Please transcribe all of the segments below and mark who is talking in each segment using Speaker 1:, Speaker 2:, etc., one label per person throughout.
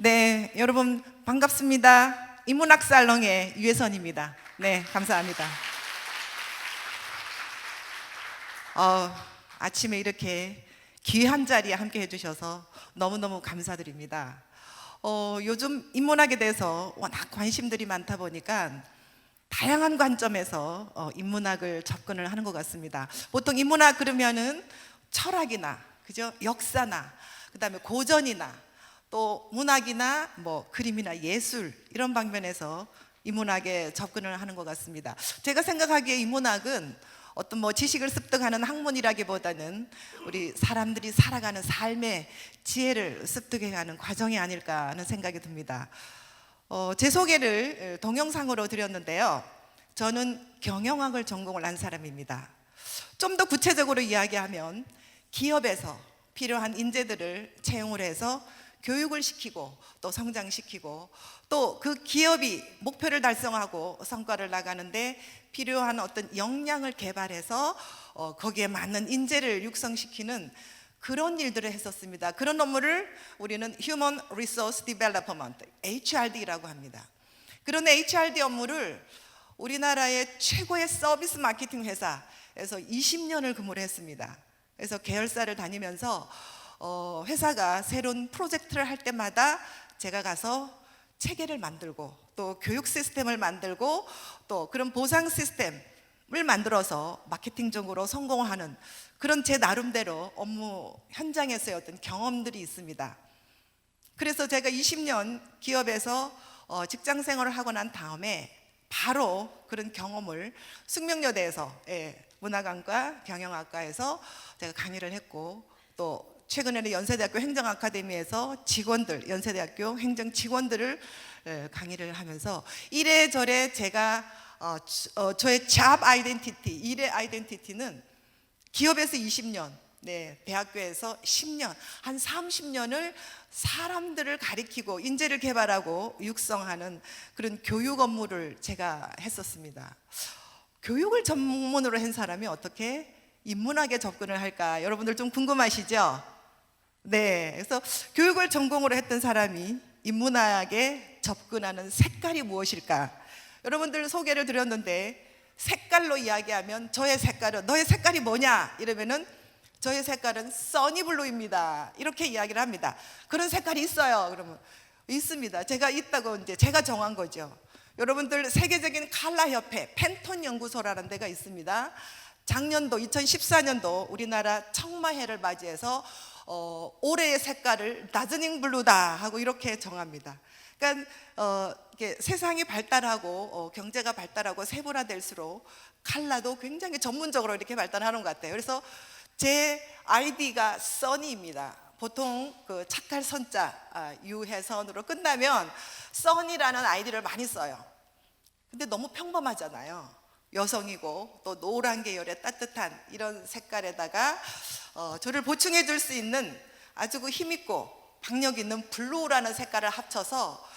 Speaker 1: 네, 여러분 반갑습니다. 인문학 살롱의 유혜선입니다. 네, 감사합니다. 아침에 이렇게 귀한 자리에 함께 해주셔서 너무너무 감사드립니다. 요즘 인문학에 대해서 워낙 관심들이 많다 보니까 다양한 관점에서 인문학을 접근을 하는 것 같습니다. 보통 인문학 그러면은 철학이나 그죠? 역사나 그다음에 고전이나 또 문학이나 뭐 그림이나 예술 이런 방면에서 인문학에 접근을 하는 것 같습니다. 제가 생각하기에 인문학은 어떤 뭐 지식을 습득하는 학문이라기보다는 우리 사람들이 살아가는 삶의 지혜를 습득해가는 과정이 아닐까 하는 생각이 듭니다. 제 소개를 동영상으로 드렸는데요. 저는 경영학을 전공을 한 사람입니다. 좀 더 구체적으로 이야기하면 기업에서 필요한 인재들을 채용을 해서 교육을 시키고 또 성장시키고 또 그 기업이 목표를 달성하고 성과를 나가는데 필요한 어떤 역량을 개발해서 거기에 맞는 인재를 육성시키는 그런 일들을 했었습니다. 그런 업무를 우리는 Human Resource Development, HRD라고 합니다. 그런 HRD 업무를 우리나라의 최고의 서비스 마케팅 회사에서 20년을 근무를 했습니다. 그래서 계열사를 다니면서 회사가 새로운 프로젝트를 할 때마다 제가 가서 체계를 만들고 또 교육 시스템을 만들고 또 그런 보상 시스템을 만들어서 마케팅적으로 성공하는 그런 제 나름대로 업무 현장에서의 어떤 경험들이 있습니다. 그래서 제가 20년 기업에서 직장 생활을 하고 난 다음에 바로 그런 경험을 숙명여대에서 문화관과 경영학과에서 제가 강의를 했고 또 최근에는 연세대학교 행정아카데미에서 직원들, 연세대학교 행정 직원들을 강의를 하면서 이래저래 제가 저의 잡 아이덴티티, 일의 아이덴티티는 기업에서 20년, 대학교에서 10년, 한 30년을 사람들을 가리키고 인재를 개발하고 육성하는 그런 교육 업무를 제가 했었습니다. 교육을 전문으로 한 사람이 어떻게 인문학에 접근을 할까? 여러분들 좀 궁금하시죠? 네, 그래서 교육을 전공으로 했던 사람이 인문학에 접근하는 색깔이 무엇일까? 여러분들 소개를 드렸는데 색깔로 이야기하면 저의 색깔은 너의 색깔이 뭐냐? 이러면은 저의 색깔은 써니블루입니다. 이렇게 이야기를 합니다. 그런 색깔이 있어요. 그러면 있습니다. 제가 있다고 이제 제가 정한 거죠. 여러분들 세계적인 칼라 협회 팬톤 연구소라는 데가 있습니다. 작년도 2014년도 우리나라 청마해를 맞이해서 올해의 색깔을 다즈닝 블루다 하고 이렇게 정합니다. 그러니까 이게 세상이 발달하고 경제가 발달하고 세분화될수록 컬러도 굉장히 전문적으로 이렇게 발달하는 것 같아요. 그래서 제 아이디가 써니입니다. 보통 그 착할 선자 유혜선으로 끝나면 써니라는 아이디를 많이 써요. 근데 너무 평범하잖아요. 여성이고 또 노란 계열의 따뜻한 이런 색깔에다가 저를 보충해 줄 수 있는 아주 그 힘있고 박력 있는 블루라는 색깔을 합쳐서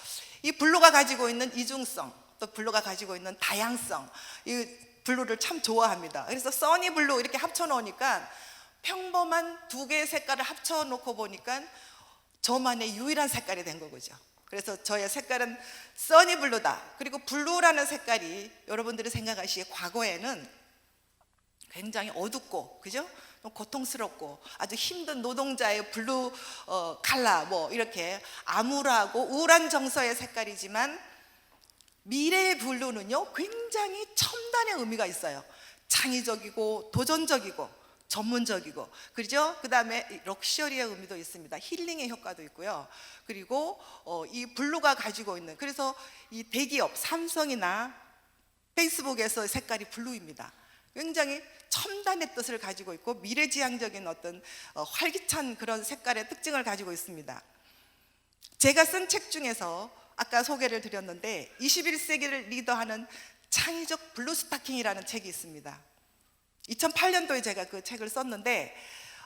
Speaker 1: 이 블루가 가지고 있는 이중성 또 블루가 가지고 있는 다양성 이 블루를 참 좋아합니다. 그래서 써니 블루 이렇게 합쳐 놓으니까 평범한 두 개의 색깔을 합쳐 놓고 보니까 저만의 유일한 색깔이 된 거죠. 그래서 저의 색깔은 써니 블루다. 그리고 블루라는 색깔이 여러분들이 생각하시기에 과거에는 굉장히 어둡고 그죠? 고통스럽고 아주 힘든 노동자의 블루 칼라 뭐 이렇게 암울하고 우울한 정서의 색깔이지만 미래의 블루는요 굉장히 첨단의 의미가 있어요. 창의적이고 도전적이고 전문적이고 그죠? 그 다음에 럭셔리의 의미도 있습니다. 힐링의 효과도 있고요. 그리고 이 블루가 가지고 있는 그래서 이 대기업 삼성이나 페이스북에서 색깔이 블루입니다. 굉장히 첨단의 뜻을 가지고 있고 미래지향적인 어떤 활기찬 그런 색깔의 특징을 가지고 있습니다. 제가 쓴 책 중에서 아까 소개를 드렸는데 21세기를 리더하는 창의적 블루 스타킹이라는 책이 있습니다. 2008년도에 제가 그 책을 썼는데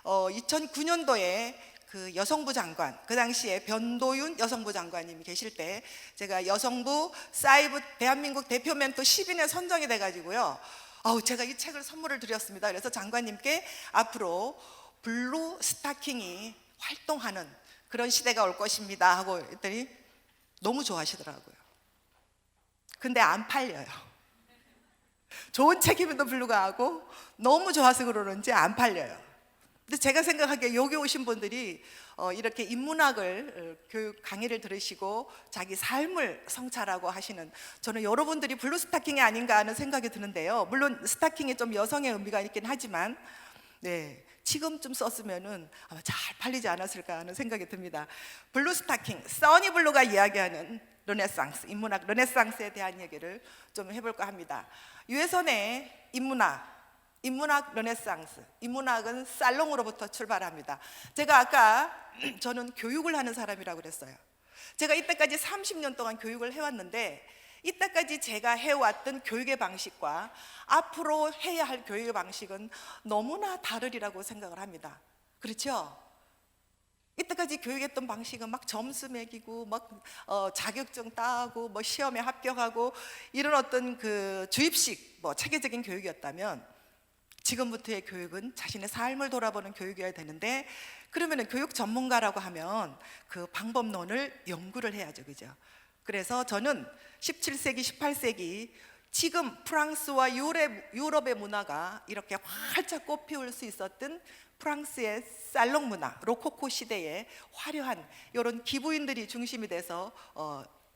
Speaker 1: 2009년도에 그 여성부 장관 그 당시에 변도윤 여성부 장관님이 계실 때 제가 여성부 사이버 대한민국 대표 멘토 10인에 선정이 돼가지고요 제가 이 책을 선물을 드렸습니다. 그래서 장관님께 앞으로 블루 스타킹이 활동하는 그런 시대가 올 것입니다 하고 했더니 너무 좋아하시더라고요. 근데 안 팔려요. 좋은 책임에도 불구하고 너무 좋아서 그러는지 안 팔려요. 근데 제가 생각하기에 여기 오신 분들이 이렇게 인문학을 교육 강의를 들으시고 자기 삶을 성찰하고 하시는, 저는 여러분들이 블루 스타킹이 아닌가 하는 생각이 드는데요. 물론 스타킹에 좀 여성의 의미가 있긴 하지만 네, 지금쯤 썼으면은 아마 잘 팔리지 않았을까 하는 생각이 듭니다. 블루 스타킹, 써니 블루가 이야기하는 르네상스, 인문학 르네상스에 대한 얘기를 좀 해볼까 합니다. 유해선의 인문학 르네상스, 인문학은 살롱으로부터 출발합니다. 제가 아까 저는 교육을 하는 사람이라고 그랬어요. 제가 이때까지 30년 동안 교육을 해왔는데 이때까지 제가 해왔던 교육의 방식과 앞으로 해야 할 교육의 방식은 너무나 다르리라고 생각을 합니다. 그렇죠? 이때까지 교육했던 방식은 막 점수 매기고 막 자격증 따고 뭐 시험에 합격하고 이런 어떤 그 주입식 뭐 체계적인 교육이었다면 지금부터의 교육은 자신의 삶을 돌아보는 교육이어야 되는데, 그러면은 교육 전문가라고 하면 그 방법론을 연구를 해야죠, 그죠? 그래서 저는 17세기, 18세기 지금 프랑스와 유럽의 문화가 이렇게 활짝 꽃피울 수 있었던 프랑스의 살롱 문화, 로코코 시대의 화려한 이런 기부인들이 중심이 돼서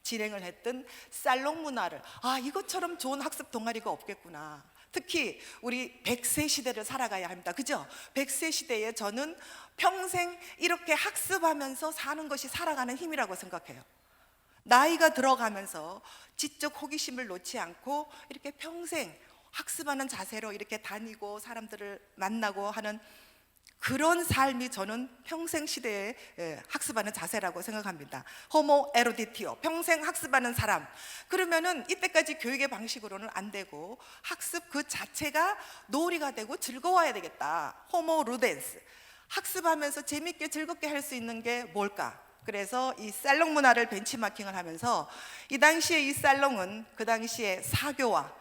Speaker 1: 진행을 했던 살롱 문화를, 이것처럼 좋은 학습 동아리가 없겠구나. 특히 우리 100세 시대를 살아가야 합니다. 그죠? 100세 시대에 저는 평생 이렇게 학습하면서 사는 것이 살아가는 힘이라고 생각해요. 나이가 들어가면서 지적 호기심을 놓지 않고 이렇게 평생 학습하는 자세로 이렇게 다니고 사람들을 만나고 하는 그런 삶이 저는 평생 시대에 학습하는 자세라고 생각합니다. 호모 에루디티오, 평생 학습하는 사람. 그러면은 이때까지 교육의 방식으로는 안 되고 학습 그 자체가 놀이가 되고 즐거워야 되겠다. 호모 루덴스, 학습하면서 재밌게 즐겁게 할 수 있는 게 뭘까? 그래서 이 살롱 문화를 벤치마킹을 하면서 이 당시에 이 살롱은 그 당시에 사교와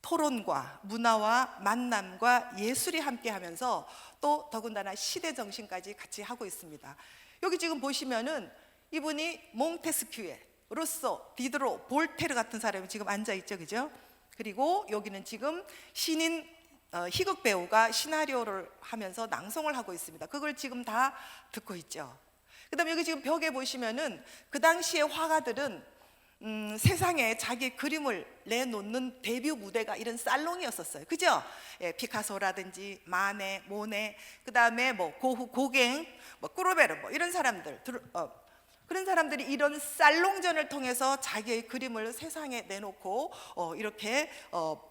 Speaker 1: 토론과 문화와 만남과 예술이 함께 하면서 또 더군다나 시대 정신까지 같이 하고 있습니다. 여기 지금 보시면은 이분이 몽테스큐에, 루소, 디드로, 볼테르 같은 사람이 지금 앉아 있죠, 그죠? 그리고 여기는 지금 신인 희극 배우가 시나리오를 하면서 낭송을 하고 있습니다. 그걸 지금 다 듣고 있죠. 그다음에 여기 지금 벽에 보시면은 그 당시의 화가들은 세상에 자기 그림을 내놓는 데뷔 무대가 이런 살롱이었었어요. 그죠? 예, 피카소라든지 마네, 모네, 그 다음에 뭐 고갱, 뭐 꾸르베르 뭐 이런 사람들, 그런 사람들이 이런 살롱전을 통해서 자기의 그림을 세상에 내놓고 이렇게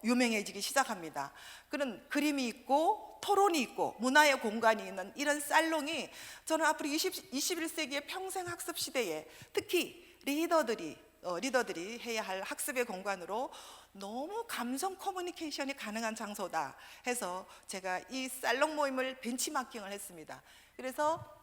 Speaker 1: 유명해지기 시작합니다. 그런 그림이 있고 토론이 있고 문화의 공간이 있는 이런 살롱이 저는 앞으로 21세기의 평생 학습 시대에 특히 리더들이 해야 할 학습의 공간으로 너무 감성 커뮤니케이션이 가능한 장소다 해서 제가 이 살롱 모임을 벤치마킹을 했습니다. 그래서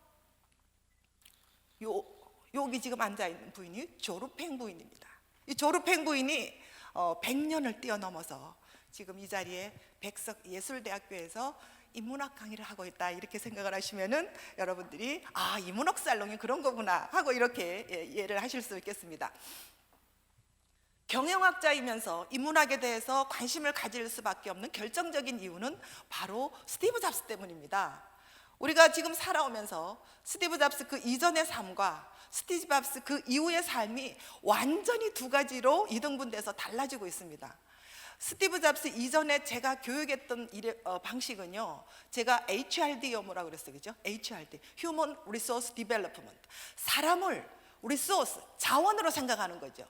Speaker 1: 여기 지금 앉아있는 부인이 조르팽 부인입니다. 이 조르팽 부인이 100년을 뛰어넘어서 지금 이 자리에 백석예술대학교에서 인문학 강의를 하고 있다, 이렇게 생각을 하시면은 여러분들이 인문학 살롱이 그런 거구나 하고 이렇게 이해를 하실 수 있겠습니다. 경영학자이면서 인문학에 대해서 관심을 가질 수밖에 없는 결정적인 이유는 바로 스티브 잡스 때문입니다. 우리가 지금 살아오면서 스티브 잡스 그 이전의 삶과 스티브 잡스 그 이후의 삶이 완전히 두 가지로 이등분돼서 달라지고 있습니다. 스티브 잡스 이전에 제가 교육했던 방식은요, 제가 HRD 업무라고 그랬어요, 그죠? HRD, Human Resource Development, 사람을 리소스, 자원으로 생각하는 거죠.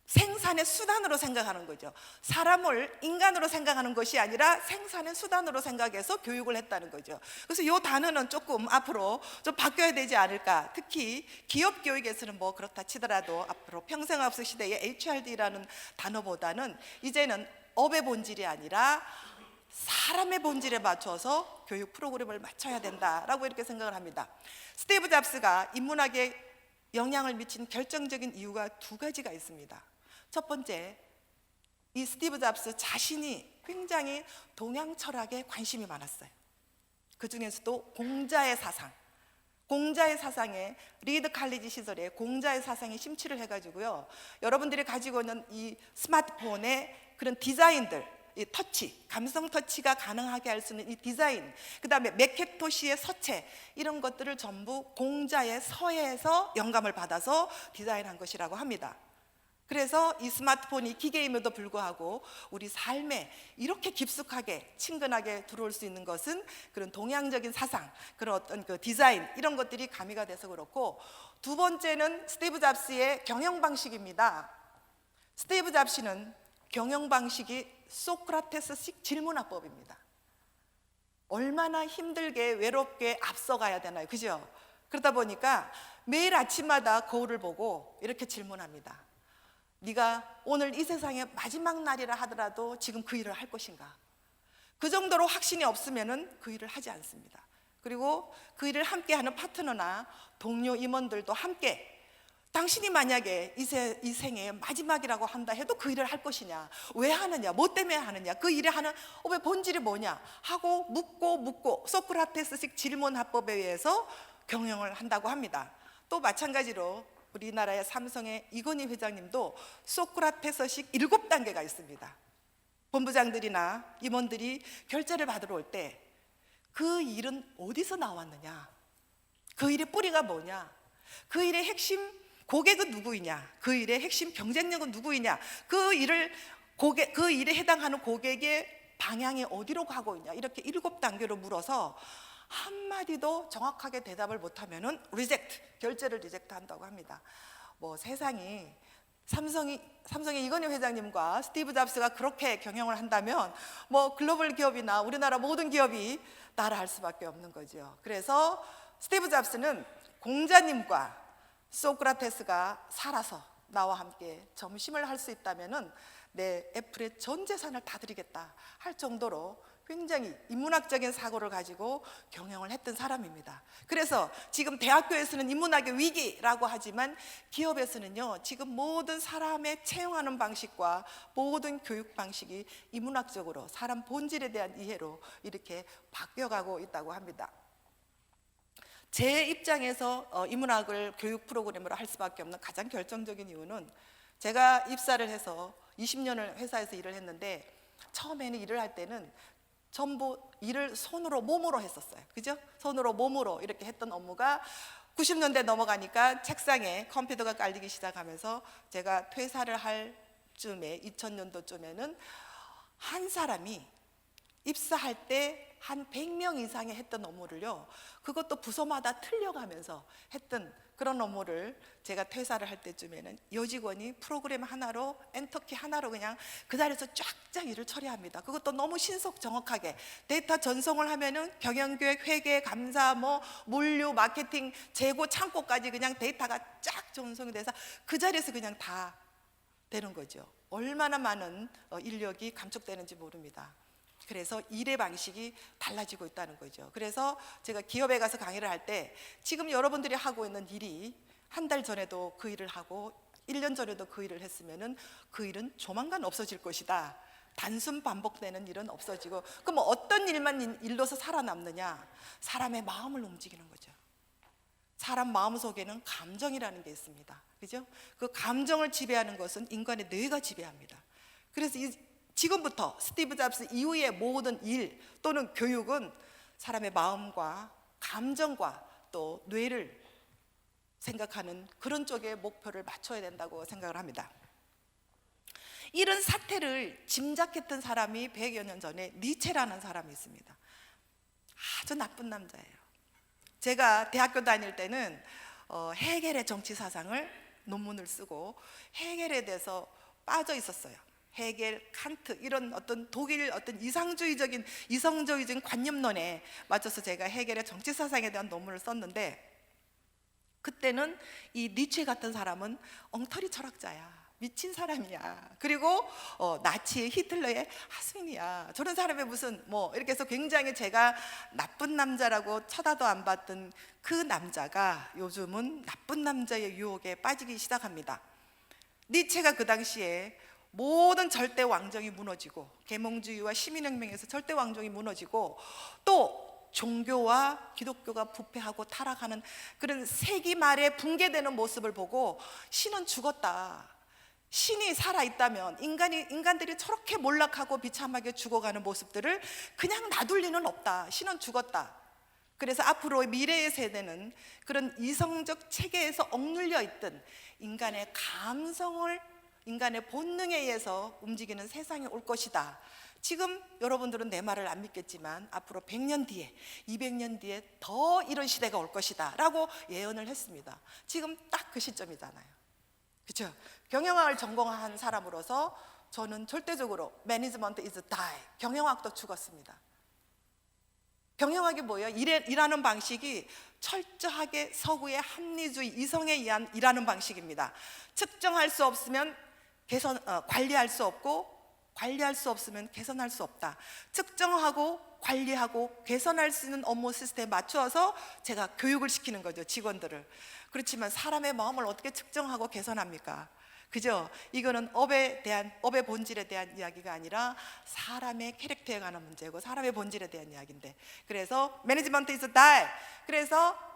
Speaker 1: 생산의 수단으로 생각하는 거죠. 사람을 인간으로 생각하는 것이 아니라 생산의 수단으로 생각해서 교육을 했다는 거죠. 그래서 이 단어는 조금 앞으로 좀 바뀌어야 되지 않을까. 특히 기업 교육에서는 뭐 그렇다 치더라도 앞으로 평생학습 시대의 HRD라는 단어보다는 이제는 업의 본질이 아니라 사람의 본질에 맞춰서 교육 프로그램을 맞춰야 된다라고 이렇게 생각을 합니다. 스티브 잡스가 인문학에 영향을 미친 결정적인 이유가 두 가지가 있습니다. 첫 번째, 이 스티브 잡스 자신이 굉장히 동양 철학에 관심이 많았어요. 그 중에서도 공자의 사상, 공자의 사상에, 리드 칼리지 시절에 공자의 사상에 심취를 해가지고요, 여러분들이 가지고 있는 이 스마트폰의 그런 디자인들, 이 터치, 감성 터치가 가능하게 할 수 있는 이 디자인, 그 다음에 맥케토시의 서체, 이런 것들을 전부 공자의 서예에서 영감을 받아서 디자인한 것이라고 합니다. 그래서 이 스마트폰이 기계임에도 불구하고 우리 삶에 이렇게 깊숙하게 친근하게 들어올 수 있는 것은 그런 동양적인 사상, 그런 어떤 그 디자인, 이런 것들이 가미가 돼서 그렇고, 두 번째는 스티브 잡스의 경영 방식입니다. 스티브 잡스는 경영 방식이 소크라테스식 질문화법입니다. 얼마나 힘들게 외롭게 앞서가야 되나요, 그죠? 그러다 보니까 매일 아침마다 거울을 보고 이렇게 질문합니다. 네가 오늘 이 세상의 마지막 날이라 하더라도 지금 그 일을 할 것인가? 그 정도로 확신이 없으면 그 일을 하지 않습니다. 그리고 그 일을 함께하는 파트너나 동료 임원들도 함께, 당신이 만약에 이 생의 마지막이라고 한다 해도 그 일을 할 것이냐? 왜 하느냐? 뭐 때문에 하느냐? 그 일을 하는 본질이 뭐냐? 하고 묻고 소크라테스식 질문화법에 의해서 경영을 한다고 합니다. 또 마찬가지로 우리나라의 삼성의 이건희 회장님도 소크라테스식 7단계가 있습니다. 본부장들이나 임원들이 결제를 받으러 올 때 그 일은 어디서 나왔느냐? 그 일의 뿌리가 뭐냐? 그 일의 핵심 고객은 누구이냐? 그 일의 핵심 경쟁력은 누구이냐? 그 일에 해당하는 고객의 방향이 어디로 가고 있냐? 이렇게 7단계로 물어서 한마디도 정확하게 대답을 못하면은 결제를 리젝트 한다고 합니다. 뭐 세상이 삼성의 이건희 회장님과 스티브 잡스가 그렇게 경영을 한다면 뭐 글로벌 기업이나 우리나라 모든 기업이 따라할 수밖에 없는 거죠. 그래서 스티브 잡스는 공자님과 소크라테스가 살아서 나와 함께 점심을 할 수 있다면은 내 애플의 전 재산을 다 드리겠다 할 정도로 굉장히 인문학적인 사고를 가지고 경영을 했던 사람입니다. 그래서 지금 대학교에서는 인문학의 위기라고 하지만 기업에서는요, 지금 모든 사람의 채용하는 방식과 모든 교육 방식이 인문학적으로 사람 본질에 대한 이해로 이렇게 바뀌어가고 있다고 합니다. 제 입장에서 인문학을 교육 프로그램으로 할 수밖에 없는 가장 결정적인 이유는, 제가 입사를 해서 20년을 회사에서 일을 했는데 처음에는 일을 할 때는 전부 일을 손으로 몸으로 했었어요. 그죠? 손으로 몸으로 이렇게 했던 업무가 90년대 넘어가니까 책상에 컴퓨터가 깔리기 시작하면서 제가 퇴사를 할 쯤에 2000년도쯤에는 한 사람이 입사할 때 한 100명 이상이 했던 업무를요, 그것도 부서마다 틀려가면서 했던 그런 업무를 제가 퇴사를 할 때쯤에는 여직원이 프로그램 하나로, 엔터키 하나로 그냥 그 자리에서 쫙쫙 일을 처리합니다. 그것도 너무 신속 정확하게 데이터 전송을 하면은 경영기획, 회계, 감사, 뭐 물류, 마케팅, 재고, 창고까지 그냥 데이터가 쫙 전송이 돼서 그 자리에서 그냥 다 되는 거죠. 얼마나 많은 인력이 감축되는지 모릅니다. 그래서 일의 방식이 달라지고 있다는 거죠. 그래서 제가 기업에 가서 강의를 할 때 지금 여러분들이 하고 있는 일이 한 달 전에도 그 일을 하고 1년 전에도 그 일을 했으면은 그 일은 조만간 없어질 것이다. 단순 반복되는 일은 없어지고, 그럼 어떤 일만 일로서 살아남느냐? 사람의 마음을 움직이는 거죠. 사람 마음 속에는 감정이라는 게 있습니다. 그죠? 그 감정을 지배하는 것은 인간의 뇌가 지배합니다. 그래서 지금부터 스티브 잡스 이후의 모든 일 또는 교육은 사람의 마음과 감정과 또 뇌를 생각하는 그런 쪽에 목표를 맞춰야 된다고 생각을 합니다. 이런 사태를 짐작했던 사람이 100여 년 전에 니체라는 사람이 있습니다. 아주 나쁜 남자예요. 제가 대학교 다닐 때는 헤겔의 정치 사상을 논문을 쓰고 헤겔에 대해서 빠져 있었어요. 헤겔, 칸트 이런 어떤 독일 어떤 이성주의적인 관념론에 맞춰서 제가 헤겔의 정치 사상에 대한 논문을 썼는데, 그때는 이 니체 같은 사람은 엉터리 철학자야, 미친 사람이야, 그리고 나치 히틀러의 하수인이야, 저런 사람의 무슨 뭐 이렇게 해서 굉장히 제가 나쁜 남자라고 쳐다도 안 봤던 그 남자가 요즘은 나쁜 남자의 유혹에 빠지기 시작합니다. 니체가 그 당시에 모든 절대 왕정이 무너지고 계몽주의와 시민혁명에서 절대 왕정이 무너지고 또 종교와 기독교가 부패하고 타락하는 그런 세기 말에 붕괴되는 모습을 보고 신은 죽었다. 신이 살아있다면 인간들이 저렇게 몰락하고 비참하게 죽어가는 모습들을 그냥 놔둘 리는 없다. 신은 죽었다. 그래서 앞으로 미래의 세대는 그런 이성적 체계에서 억눌려 있던 인간의 감성을, 인간의 본능에 의해서 움직이는 세상이 올 것이다. 지금 여러분들은 내 말을 안 믿겠지만 앞으로 100년 뒤에, 200년 뒤에 더 이런 시대가 올 것이다 라고 예언을 했습니다. 지금 딱 그 시점이잖아요. 그렇죠? 경영학을 전공한 사람으로서 저는 절대적으로 Management is die, 경영학도 죽었습니다. 경영학이 뭐예요? 일하는 방식이 철저하게 서구의 합리주의, 이성에 의한 일하는 방식입니다. 측정할 수 없으면 관리할 수 없고, 관리할 수 없으면 개선할 수 없다. 측정하고 관리하고 개선할 수 있는 업무 시스템에 맞추어서 제가 교육을 시키는 거죠, 직원들을. 그렇지만 사람의 마음을 어떻게 측정하고 개선합니까? 그죠? 이거는 업의 본질에 대한 이야기가 아니라 사람의 캐릭터에 관한 문제고 사람의 본질에 대한 이야기인데, 그래서 매니지먼트 is die. 그래서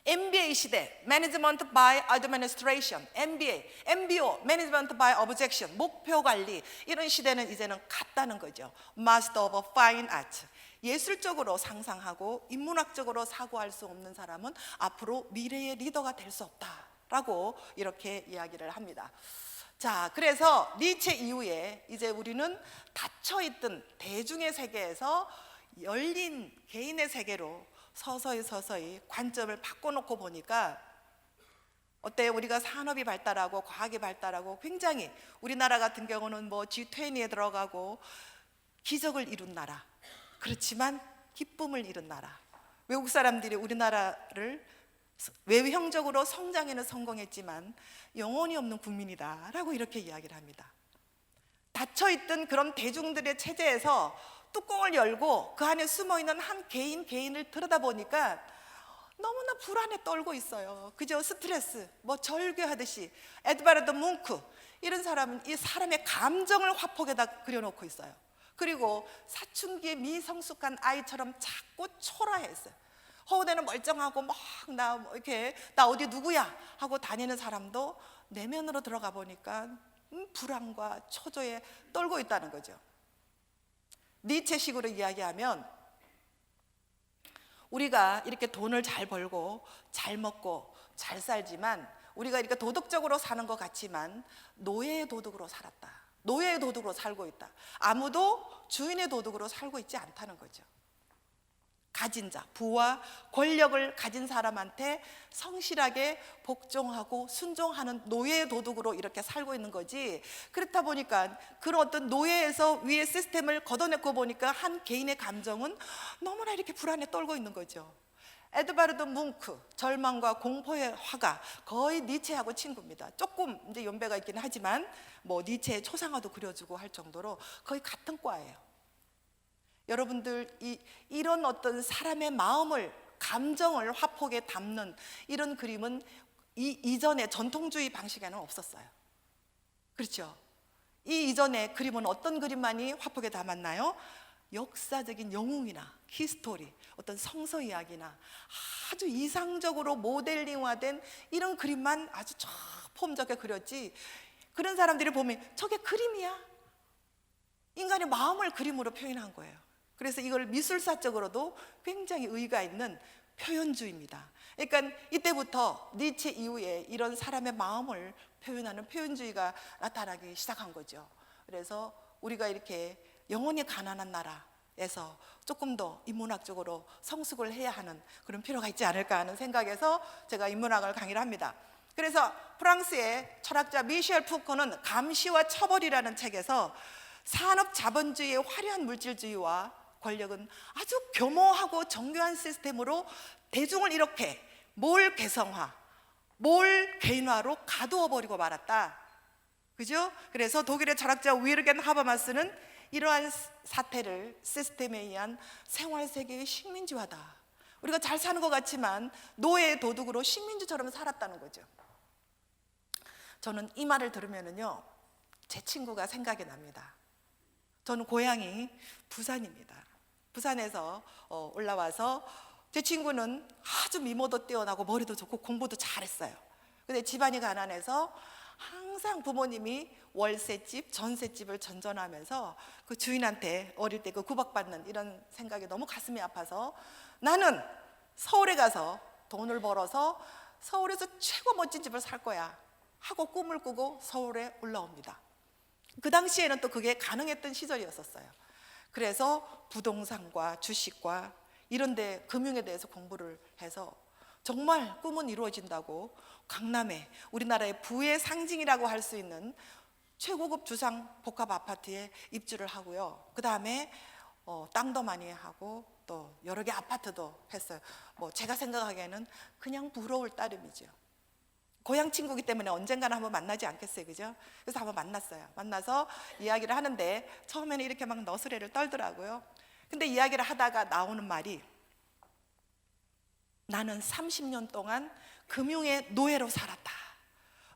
Speaker 1: MBA 시대, Management by Administration, MBO, Management by Objection, 목표 관리, 이런 시대는 이제는 갔다는 거죠. Master of Fine Art, 예술적으로 상상하고 인문학적으로 사고할 수 없는 사람은 앞으로 미래의 리더가 될 수 없다라고 이렇게 이야기를 합니다. 자, 그래서 니체 이후에 이제 우리는 닫혀있던 대중의 세계에서 열린 개인의 세계로 서서히 관점을 바꿔놓고 보니까 어때요? 우리가 산업이 발달하고 과학이 발달하고 굉장히 우리나라 같은 경우는 뭐 G20에 들어가고 기적을 이룬 나라, 그렇지만 기쁨을 잃은 나라. 외국 사람들이 우리나라를 외형적으로 성장에는 성공했지만 영혼이 없는 국민이다 라고 이렇게 이야기를 합니다. 닫혀있던 그런 대중들의 체제에서 뚜껑을 열고 그 안에 숨어있는 한 개인을 들여다보니까 너무나 불안에 떨고 있어요. 그죠? 스트레스, 뭐 절규하듯이. 에드바르드 뭉크, 이런 사람은 이 사람의 감정을 화폭에다 그려놓고 있어요. 그리고 사춘기의 미성숙한 아이처럼 자꾸 초라했어요. 허우대는 멀쩡하고 막 나 어디 누구야 하고 다니는 사람도 내면으로 들어가 보니까 불안과 초조에 떨고 있다는 거죠. 니체식으로 이야기하면 우리가 이렇게 돈을 잘 벌고 잘 먹고 잘 살지만 우리가 이렇게 도덕적으로 사는 것 같지만 노예의 도덕으로 살았다, 노예의 도덕으로 살고 있다. 아무도 주인의 도덕으로 살고 있지 않다는 거죠. 가진 자, 부와 권력을 가진 사람한테 성실하게 복종하고 순종하는 노예의 도덕으로 이렇게 살고 있는 거지. 그렇다 보니까 그런 어떤 노예에서 위의 시스템을 걷어내고 보니까 한 개인의 감정은 너무나 이렇게 불안에 떨고 있는 거죠. 에드바르드 뭉크, 절망과 공포의 화가 거의 니체하고 친구입니다. 조금 이제 연배가 있기는 하지만 뭐 니체의 초상화도 그려주고 할 정도로 거의 같은 과예요. 여러분들 이런 어떤 사람의 마음을, 감정을 화폭에 담는 이런 그림은 이전의 전통주의 방식에는 없었어요. 그렇죠? 이 이전의 그림은 어떤 그림만이 화폭에 담았나요? 역사적인 영웅이나 히스토리, 어떤 성서 이야기나 아주 이상적으로 모델링화된 이런 그림만 아주 폼좋게 그렸지, 그런 사람들이 보면 저게 그림이야? 인간의 마음을 그림으로 표현한 거예요. 그래서 이걸 미술사적으로도 굉장히 의의가 있는 표현주의입니다. 그러니까 이때부터 니체 이후에 이런 사람의 마음을 표현하는 표현주의가 나타나기 시작한 거죠. 그래서 우리가 이렇게 영혼이 가난한 나라에서 조금 더 인문학적으로 성숙을 해야 하는 그런 필요가 있지 않을까 하는 생각에서 제가 인문학을 강의를 합니다. 그래서 프랑스의 철학자 미셸 푸코는 감시와 처벌이라는 책에서 산업 자본주의의 화려한 물질주의와 권력은 아주 교모하고 정교한 시스템으로 대중을 이렇게 몰 개성화, 몰 개인화로 가두어 버리고 말았다. 그죠? 그래서 독일의 철학자 위르겐 하버마스는 이러한 사태를 시스템에 의한 생활 세계의 식민지화다. 우리가 잘 사는 것 같지만 노예의 도둑으로 식민지처럼 살았다는 거죠. 저는 이 말을 들으면요, 제 친구가 생각이 납니다. 저는 고향이 부산입니다. 부산에서 올라와서 제 친구는 아주 미모도 뛰어나고 머리도 좋고 공부도 잘했어요. 근데 집안이 가난해서 항상 부모님이 월세집, 전세집을 전전하면서 그 주인한테 어릴 때 그 구박받는 이런 생각이 너무 가슴이 아파서 나는 서울에 가서 돈을 벌어서 서울에서 최고 멋진 집을 살 거야 하고 꿈을 꾸고 서울에 올라옵니다. 그 당시에는 또 그게 가능했던 시절이었었어요. 그래서 부동산과 주식과 이런 데 금융에 대해서 공부를 해서 정말 꿈은 이루어진다고 강남에 우리나라의 부의 상징이라고 할 수 있는 최고급 주상 복합 아파트에 입주를 하고요. 그 다음에 땅도 많이 하고 또 여러 개 아파트도 했어요. 뭐 제가 생각하기에는 그냥 부러울 따름이죠. 고향 친구기 때문에 언젠가는 한번 만나지 않겠어요, 그죠? 그래서 한번 만났어요. 만나서 이야기를 하는데 처음에는 이렇게 막 너스레를 떨더라고요. 근데 이야기를 하다가 나오는 말이 나는 30년 동안 금융의 노예로 살았다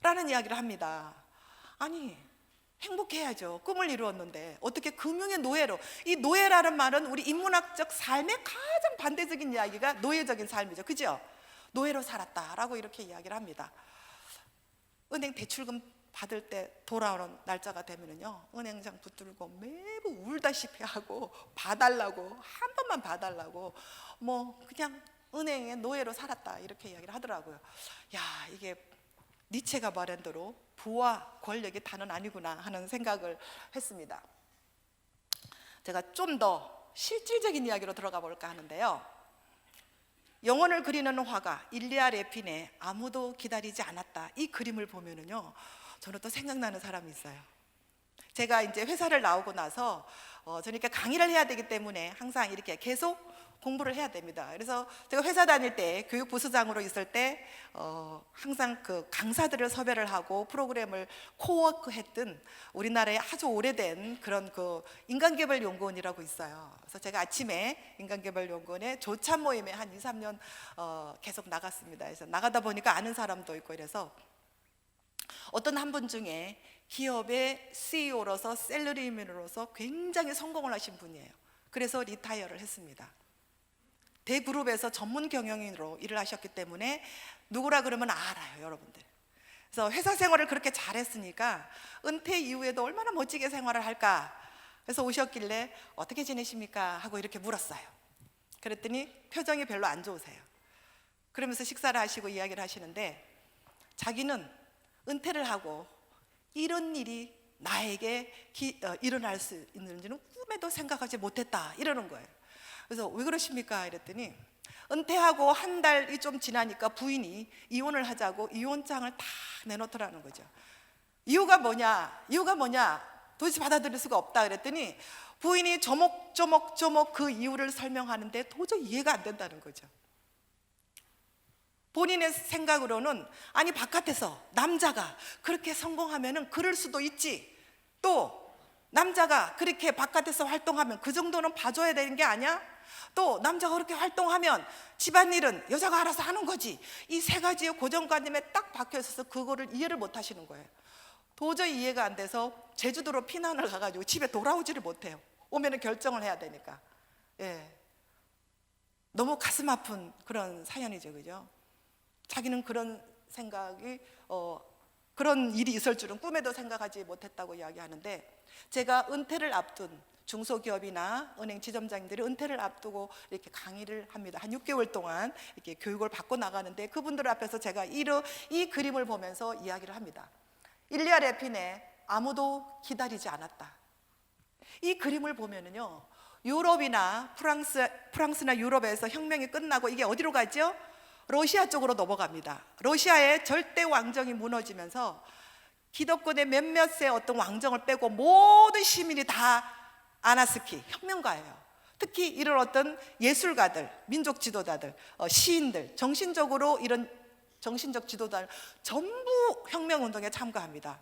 Speaker 1: 라는 이야기를 합니다. 아니 행복해야죠. 꿈을 이루었는데 어떻게 금융의 노예로. 이 노예라는 말은 우리 인문학적 삶의 가장 반대적인 이야기가 노예적인 삶이죠, 그죠? 노예로 살았다라고 이렇게 이야기를 합니다. 은행 대출금 받을 때 돌아오는 날짜가 되면은요, 은행장 붙들고 매부 울다시피 하고 봐달라고, 한 번만 봐달라고, 뭐 그냥 은행의 노예로 살았다 이렇게 이야기를 하더라고요. 야, 이게 니체가 말한 대로 부와 권력이 다는 아니구나 하는 생각을 했습니다. 제가 좀 더 실질적인 이야기로 들어가 볼까 하는데요, 영혼을 그리는 화가 일리아 레핀의 아무도 기다리지 않았다, 이 그림을 보면은요, 저는 또 생각나는 사람이 있어요. 제가 이제 회사를 나오고 나서 저는 이렇게 강의를 해야 되기 때문에 항상 이렇게 계속 공부를 해야 됩니다. 그래서 제가 회사 다닐 때 교육부서장으로 있을 때 항상 그 강사들을 섭외를 하고 프로그램을 코워크 했던 우리나라의 아주 오래된 그런 그 인간개발연구원이라고 있어요. 그래서 제가 아침에 인간개발연구원의 조찬 모임에 한 2, 3년 계속 나갔습니다. 그래서 나가다 보니까 아는 사람도 있고 이래서 어떤 한 분 중에 기업의 CEO로서 셀러리맨으로서 굉장히 성공을 하신 분이에요. 그래서 리타이어를 했습니다. 대그룹에서 전문 경영인으로 일을 하셨기 때문에 누구라 그러면 알아요, 여러분들. 그래서 회사 생활을 그렇게 잘했으니까 은퇴 이후에도 얼마나 멋지게 생활을 할까. 그래서 오셨길래 어떻게 지내십니까 하고 이렇게 물었어요. 그랬더니 표정이 별로 안 좋으세요. 그러면서 식사를 하시고 이야기를 하시는데 자기는 은퇴를 하고 이런 일이 나에게 일어날 수 있는지는 꿈에도 생각하지 못했다 이러는 거예요. 그래서 왜 그러십니까? 이랬더니 은퇴하고 한 달이 좀 지나니까 부인이 이혼을 하자고 이혼장을 다 내놓더라는 거죠. 이유가 뭐냐? 도대체 받아들일 수가 없다 그랬더니 부인이 조목조목 그 이유를 설명하는데 도저히 이해가 안 된다는 거죠. 본인의 생각으로는 아니 바깥에서 남자가 그렇게 성공하면은 그럴 수도 있지, 또 남자가 그렇게 바깥에서 활동하면 그 정도는 봐줘야 되는 게 아니야? 또 남자가 그렇게 활동하면 집안일은 여자가 알아서 하는 거지. 이 세 가지의 고정관념에 딱 박혀 있어서 그거를 이해를 못 하시는 거예요. 도저히 이해가 안 돼서 제주도로 피난을 가가지고 집에 돌아오지를 못해요. 오면은 결정을 해야 되니까. 예, 너무 가슴 아픈 그런 사연이죠, 그죠? 자기는 그런 생각이 그런 일이 있을 줄은 꿈에도 생각하지 못했다고 이야기하는데, 제가 은퇴를 앞둔 중소기업이나 은행 지점장님들이 은퇴를 앞두고 이렇게 강의를 합니다. 한 6개월 동안 이렇게 교육을 받고 나가는데 그분들 앞에서 제가 이 그림을 보면서 이야기를 합니다. 일리아 레핀의 아무도 기다리지 않았다. 이 그림을 보면은요, 유럽이나 프랑스나 유럽에서 혁명이 끝나고 이게 어디로 가죠? 러시아 쪽으로 넘어갑니다. 러시아의 절대 왕정이 무너지면서 기득권의 몇몇의 어떤 왕정을 빼고 모든 시민이 다 아나스키, 혁명가예요. 특히 이런 어떤 예술가들, 민족 지도자들, 시인들, 정신적으로 이런 정신적 지도자들 전부 혁명운동에 참가합니다.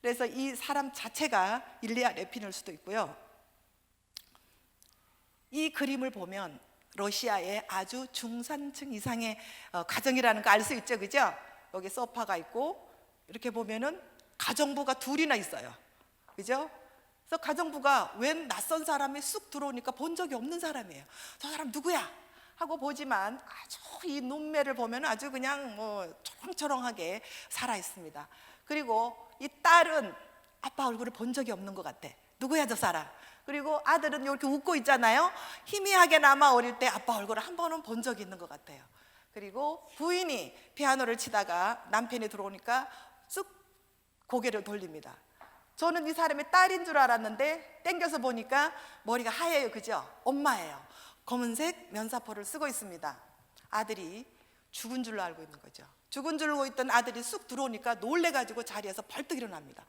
Speaker 1: 그래서 이 사람 자체가 일리아 레핀일 수도 있고요. 이 그림을 보면 러시아의 아주 중산층 이상의 가정이라는 거 알 수 있죠, 그죠? 여기 소파가 있고 이렇게 보면은 가정부가 둘이나 있어요, 그죠? 그래서 가정부가 웬 낯선 사람이 쑥 들어오니까 본 적이 없는 사람이에요. 저 사람 누구야? 하고 보지만 아주 이 눈매를 보면 아주 그냥 뭐 초롱초롱하게 살아 있습니다. 그리고 이 딸은 아빠 얼굴을 본 적이 없는 것 같아. 누구야 저 사람? 그리고 아들은 이렇게 웃고 있잖아요. 희미하게나마 어릴 때 아빠 얼굴을 한 번은 본 적이 있는 것 같아요. 그리고 부인이 피아노를 치다가 남편이 들어오니까 쑥 고개를 돌립니다. 저는 이 사람이 딸인 줄 알았는데 땡겨서 보니까 머리가 하얘요. 그죠? 엄마예요. 검은색 면사포를 쓰고 있습니다. 아들이 죽은 줄로 알고 있는 거죠. 죽은 줄로 알고 있던 아들이 쑥 들어오니까 놀래가지고 자리에서 벌떡 일어납니다.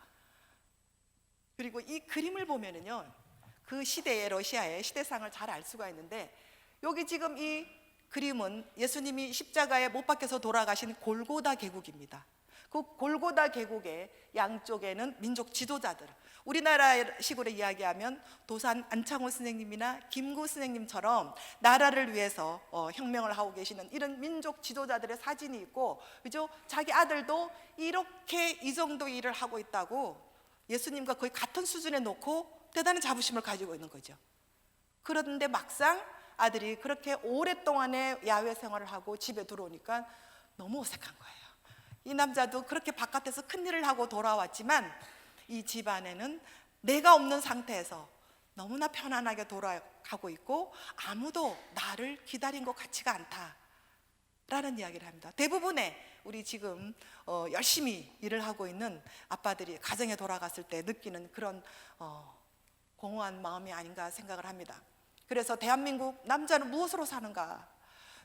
Speaker 1: 그리고 이 그림을 보면은요, 그 시대의 러시아의 시대상을 잘 알 수가 있는데, 여기 지금 이 그림은 예수님이 십자가에 못 박혀서 돌아가신 골고다 계곡입니다. 그 골고다 계곡의 양쪽에는 민족 지도자들, 우리나라식으로 이야기하면 도산 안창호 선생님이나 김구 선생님처럼 나라를 위해서 혁명을 하고 계시는 이런 민족 지도자들의 사진이 있고, 그죠? 자기 아들도 이렇게 이 정도 일을 하고 있다고 예수님과 거의 같은 수준에 놓고 대단한 자부심을 가지고 있는 거죠. 그런데 막상 아들이 그렇게 오랫동안의 야외 생활을 하고 집에 들어오니까 너무 어색한 거예요. 이 남자도 그렇게 바깥에서 큰일을 하고 돌아왔지만 이 집안에는 내가 없는 상태에서 너무나 편안하게 돌아가고 있고 아무도 나를 기다린 것 같지가 않다라는 이야기를 합니다. 대부분의 우리 지금 열심히 일을 하고 있는 아빠들이 가정에 돌아갔을 때 느끼는 그런 공허한 마음이 아닌가 생각을 합니다. 그래서 대한민국 남자는 무엇으로 사는가?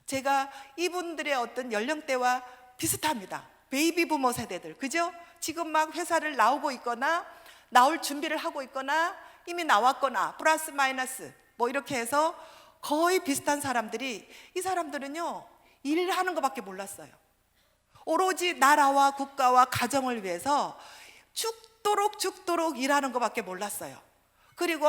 Speaker 1: 제가 이분들의 어떤 연령대와 비슷합니다. 베이비 부머 세대들, 그죠? 지금 막 회사를 나오고 있거나 나올 준비를 하고 있거나 이미 나왔거나 플러스 마이너스 뭐 이렇게 해서 거의 비슷한 사람들이, 이 사람들은요 일을 하는 것밖에 몰랐어요. 오로지 나라와 국가와 가정을 위해서 죽도록 일하는 것밖에 몰랐어요. 그리고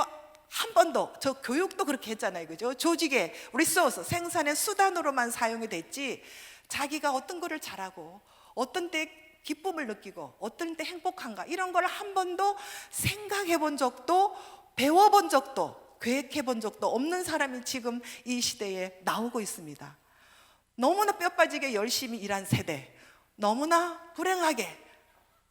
Speaker 1: 한 번도, 저 교육도 그렇게 했잖아요, 그죠? 조직의 리소스, 생산의 수단으로만 사용이 됐지 자기가 어떤 거를 잘하고 어떤 때 기쁨을 느끼고 어떤 때 행복한가 이런 걸 한 번도 생각해 본 적도 배워본 적도 계획해 본 적도 없는 사람이 지금 이 시대에 나오고 있습니다. 너무나 뼈 빠지게 열심히 일한 세대, 너무나 불행하게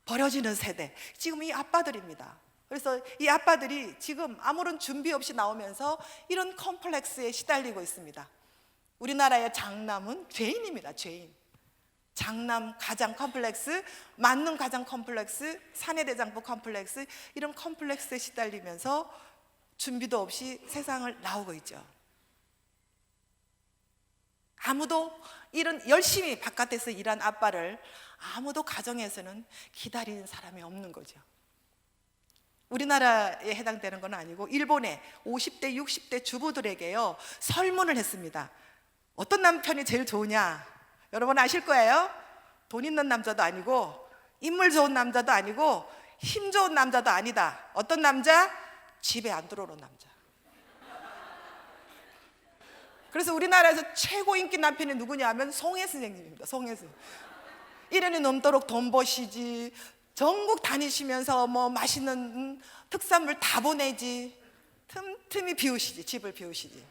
Speaker 1: 버려지는 세대, 지금 이 아빠들입니다. 그래서 이 아빠들이 지금 아무런 준비 없이 나오면서 이런 컴플렉스에 시달리고 있습니다. 우리나라의 장남은 죄인입니다. 죄인. 장남 가장 컴플렉스, 만능 가장 컴플렉스, 사내대장부 컴플렉스, 이런 컴플렉스에 시달리면서 준비도 없이 세상을 나오고 있죠. 아무도 이런 열심히 바깥에서 일한 아빠를 아무도 가정에서는 기다리는 사람이 없는 거죠. 우리나라에 해당되는 건 아니고 일본의 50대 60대 주부들에게요 설문을 했습니다. 어떤 남편이 제일 좋으냐? 여러분 아실 거예요. 돈 있는 남자도 아니고 인물 좋은 남자도 아니고 힘 좋은 남자도 아니다. 어떤 남자? 집에 안 들어오는 남자. 그래서 우리나라에서 최고 인기 남편이 누구냐 하면 송혜 선생님입니다. 송혜 선생님. 1년이 넘도록 돈 버시지, 전국 다니시면서 뭐 맛있는 특산물 다 보내지, 틈틈이 비우시지, 집을 비우시지.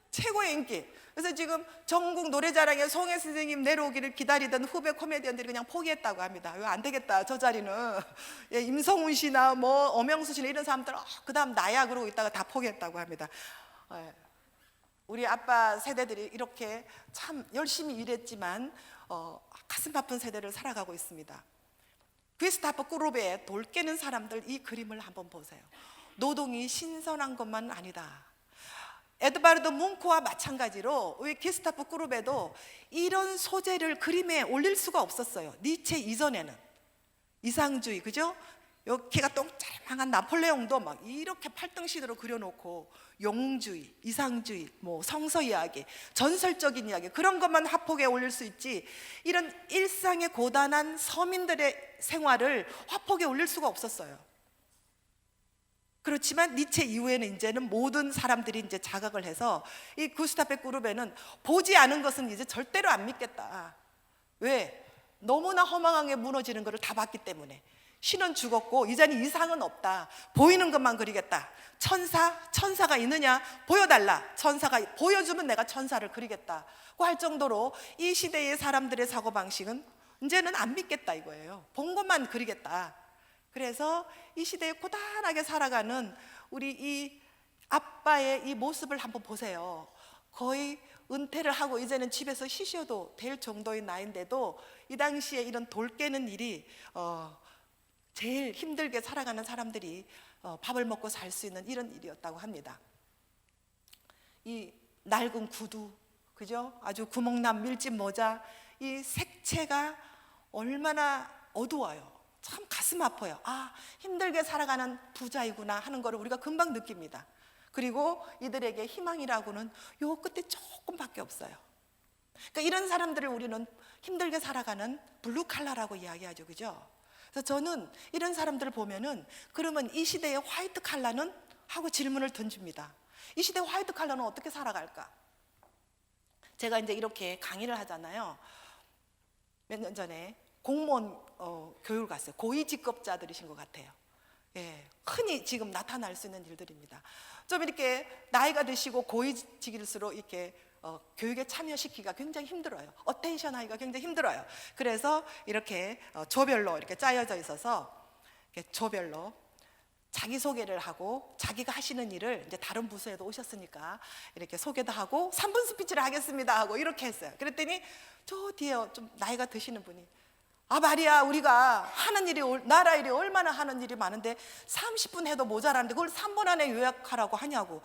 Speaker 1: 최고의 인기. 그래서 지금 전국 노래자랑에 송혜 선생님 내려오기를 기다리던 후배 코미디언들이 그냥 포기했다고 합니다. 이거 안 되겠다, 저 자리는. 예, 임성훈 씨나 뭐 엄영수 씨나 이런 사람들 그 다음 나야 그러고 있다가 다 포기했다고 합니다. 예. 우리 아빠 세대들이 이렇게 참 열심히 일했지만 가슴 아픈 세대를 살아가고 있습니다. 게스타프 그룹에 돌 깨는 사람들, 이 그림을 한번 보세요. 노동이 신선한 것만 아니다. 에드바르드 뭉크와 마찬가지로 우리 게스타프 그룹에도 이런 소재를 그림에 올릴 수가 없었어요. 니체 이전에는 이상주의, 그죠? 여기가 똥짤망한 나폴레옹도 막 이렇게 팔등신으로 그려놓고 영웅주의, 이상주의, 뭐 성서 이야기, 전설적인 이야기, 그런 것만 화폭에 올릴 수 있지 이런 일상의 고단한 서민들의 생활을 화폭에 올릴 수가 없었어요. 그렇지만 니체 이후에는 이제는 모든 사람들이 이제 자각을 해서 이 구스타페 그룹에는 보지 않은 것은 이제 절대로 안 믿겠다. 왜? 너무나 허망하게 무너지는 것을 다 봤기 때문에. 신은 죽었고 이제는 이상은 없다. 보이는 것만 그리겠다. 천사가 있느냐? 보여달라. 천사가 보여주면 내가 천사를 그리겠다고 할 정도로 이 시대의 사람들의 사고방식은 이제는 안 믿겠다 이거예요. 본 것만 그리겠다. 그래서 이 시대에 고단하게 살아가는 우리 이 아빠의 이 모습을 한번 보세요. 거의 은퇴를 하고 이제는 집에서 쉬셔도 될 정도의 나이인데도 이 당시에 이런 돌 깨는 일이 제일 힘들게 살아가는 사람들이 밥을 먹고 살 수 있는 이런 일이었다고 합니다. 이 낡은 구두, 그죠? 아주 구멍난 밀짚 모자, 이 색채가 얼마나 어두워요. 참 가슴 아파요. 아, 힘들게 살아가는 부자이구나 하는 거를 우리가 금방 느낍니다. 그리고 이들에게 희망이라고는 요 끝에 조금밖에 없어요. 그러니까 이런 사람들을 우리는 힘들게 살아가는 블루 칼라라고 이야기하죠, 그죠? 그래서 저는 이런 사람들을 보면은 그러면 이 시대의 화이트 칼라는? 하고 질문을 던집니다. 이 시대의 화이트 칼라는 어떻게 살아갈까? 제가 이제 이렇게 강의를 하잖아요. 몇 년 전에 공무원 교육을 갔어요. 고위직급자들이신 것 같아요. 예, 흔히 지금 나타날 수 있는 일들입니다. 좀 이렇게 나이가 드시고 고위직일수록 이렇게 교육에 참여시키기가 굉장히 힘들어요. 어텐션 하기가 굉장히 힘들어요. 그래서 이렇게 조별로 이렇게 짜여져 있어서 이렇게 조별로 자기소개를 하고 자기가 하시는 일을 이제 다른 부서에도 오셨으니까 이렇게 소개도 하고 3분 스피치를 하겠습니다 하고 이렇게 했어요. 그랬더니 저 뒤에 좀 나이가 드시는 분이 아 말이야 우리가 하는 일이 나라 일이 얼마나 하는 일이 많은데 30분 해도 모자라는데 그걸 3분 안에 요약하라고 하냐고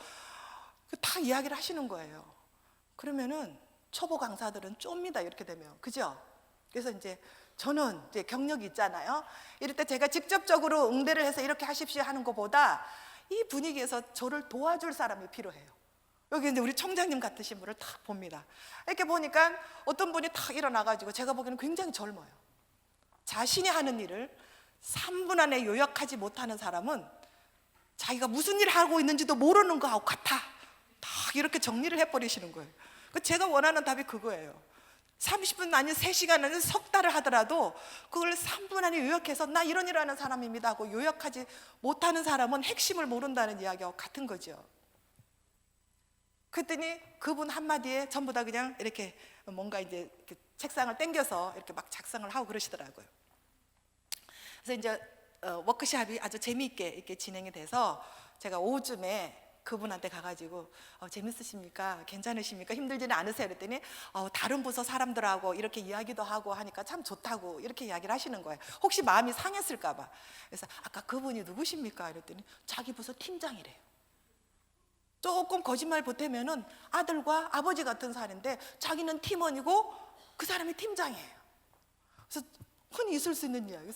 Speaker 1: 다 이야기를 하시는 거예요. 그러면은 초보 강사들은 쫌니다 이렇게 되면, 그죠? 그래서 이제 저는 이제 경력이 있잖아요. 이럴 때 제가 직접적으로 응대를 해서 이렇게 하십시오 하는 것보다 이 분위기에서 저를 도와줄 사람이 필요해요. 여기 이제 우리 총장님 같으신 분을 딱 봅니다. 이렇게 보니까 어떤 분이 탁 일어나가지고 제가 보기에는 굉장히 젊어요. 자신이 하는 일을 3분 안에 요약하지 못하는 사람은 자기가 무슨 일을 하고 있는지도 모르는 거하고 같아. 딱 이렇게 정리를 해버리시는 거예요. 제가 원하는 답이 그거예요. 30분 아니면 3시간 아니면 석 달을 하더라도 그걸 3분 안에 요약해서 나 이런 일을 하는 사람입니다 하고 요약하지 못하는 사람은 핵심을 모른다는 이야기와 같은 거죠. 그랬더니 그분 한마디에 전부 다 그냥 이렇게 뭔가 이제 이렇게 책상을 당겨서 이렇게 막 작성을 하고 그러시더라고요. 그래서 이제 워크숍이 아주 재미있게 이렇게 진행이 돼서 제가 오후쯤에 그분한테 가가지고 재밌으십니까? 괜찮으십니까? 힘들지는 않으세요? 그랬더니 다른 부서 사람들하고 이렇게 이야기도 하고 하니까 참 좋다고 이렇게 이야기를 하시는 거예요. 혹시 마음이 상했을까 봐. 그래서 아까 그분이 누구십니까? 그랬더니 자기 부서 팀장이래요. 조금 거짓말 보태면은 아들과 아버지 같은 사람인데 자기는 팀원이고 그 사람이 팀장이에요. 그래서 흔히 있을 수 있는 이야기.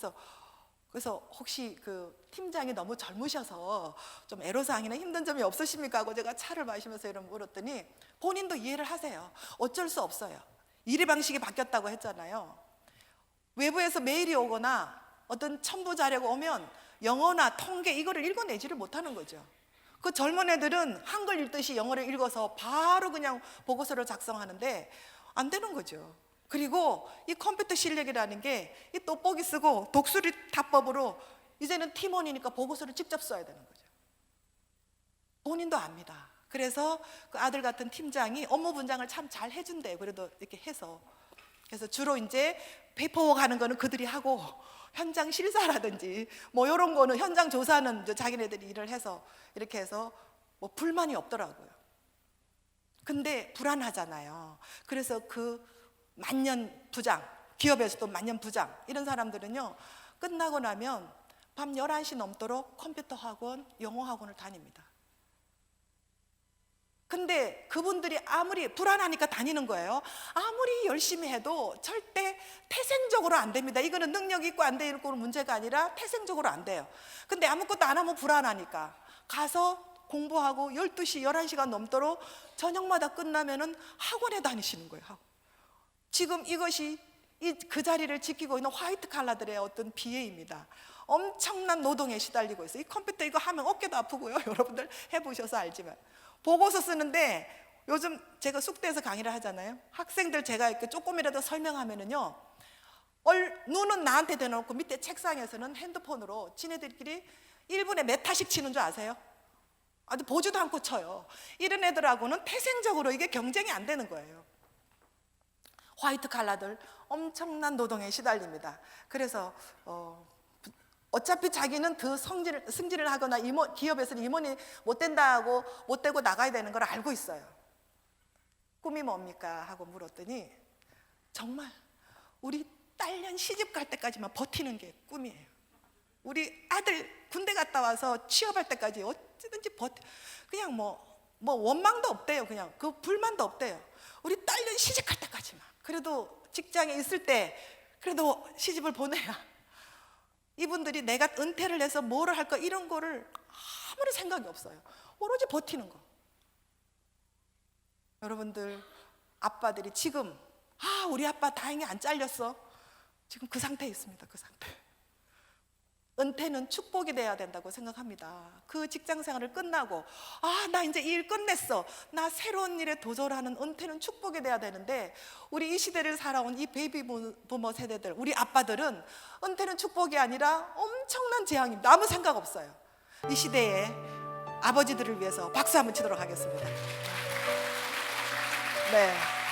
Speaker 1: 그래서 혹시 그 팀장이 너무 젊으셔서 좀 애로사항이나 힘든 점이 없으십니까? 하고 제가 차를 마시면서 이런 물었더니 본인도 이해를 하세요. 어쩔 수 없어요. 일의 방식이 바뀌었다고 했잖아요. 외부에서 메일이 오거나 어떤 첨부 자료가 오면 영어나 통계 이거를 읽어내지를 못하는 거죠. 그 젊은 애들은 한글 읽듯이 영어를 읽어서 바로 그냥 보고서를 작성하는데 안 되는 거죠. 그리고 이 컴퓨터 실력이라는 게 이 돋보기 쓰고 독수리 타법으로 이제는 팀원이니까 보고서를 직접 써야 되는 거죠. 본인도 압니다. 그래서 그 아들 같은 팀장이 업무 분장을 참 잘 해준대요. 그래도 이렇게 해서. 그래서 주로 이제 페이퍼워크 하는 거는 그들이 하고 현장 실사라든지 뭐 이런 거는 현장 조사는 이제 자기네들이 일을 해서 이렇게 해서 뭐 불만이 없더라고요. 근데 불안하잖아요. 그래서 그 만년 부장, 기업에서도 만년 부장 이런 사람들은요 끝나고 나면 밤 11시 넘도록 컴퓨터 학원, 영어 학원을 다닙니다. 근데 그분들이 아무리 불안하니까 다니는 거예요. 아무리 열심히 해도 절대 태생적으로 안 됩니다. 이거는 능력이 있고 안 되는 건 문제가 아니라 태생적으로 안 돼요. 근데 아무것도 안 하면 불안하니까 가서 공부하고 12시, 11시가 넘도록 저녁마다 끝나면은 학원에 다니시는 거예요. 지금 이것이 그 자리를 지키고 있는 화이트 칼라들의 어떤 비애입니다. 엄청난 노동에 시달리고 있어요. 이 컴퓨터 이거 하면 어깨도 아프고요. 여러분들 해보셔서 알지만 보고서 쓰는데 요즘 제가 숙대에서 강의를 하잖아요. 학생들 제가 이렇게 조금이라도 설명하면은요 눈은 나한테 대놓고 밑에 책상에서는 핸드폰으로 지네들끼리 1분에 몇 타씩 치는 줄 아세요? 아주 보지도 않고 쳐요. 이런 애들하고는 태생적으로 이게 경쟁이 안 되는 거예요. 화이트 칼라들 엄청난 노동에 시달립니다. 그래서 어차피 자기는 더 승진을 하거나 기업에서는 임원이 못 된다고 못 되고 나가야 되는 걸 알고 있어요. 꿈이 뭡니까? 하고 물었더니 정말 우리 딸년 시집 갈 때까지만 버티는 게 꿈이에요. 우리 아들 군대 갔다 와서 취업할 때까지 어찌든지 그냥 뭐 원망도 없대요. 그냥 그 불만도 없대요. 우리 딸년 시집 갈 때까지만. 그래도 직장에 있을 때 그래도 시집을 보내야 이분들이 내가 은퇴를 해서 뭐를 할까 이런 거를 아무런 생각이 없어요. 오로지 버티는 거. 여러분들 아빠들이 지금 우리 아빠 다행히 안 잘렸어. 지금 그 상태에 있습니다. 그 상태. 은퇴는 축복이 돼야 된다고 생각합니다. 그 직장 생활을 끝나고 나 이제 일 끝냈어. 나 새로운 일에 도전하는 은퇴는 축복이 돼야 되는데 우리 이 시대를 살아온 이 베이비 부머 세대들, 우리 아빠들은 은퇴는 축복이 아니라 엄청난 재앙입니다. 아무 생각 없어요. 이 시대의 아버지들을 위해서 박수 한번 치도록 하겠습니다. 네.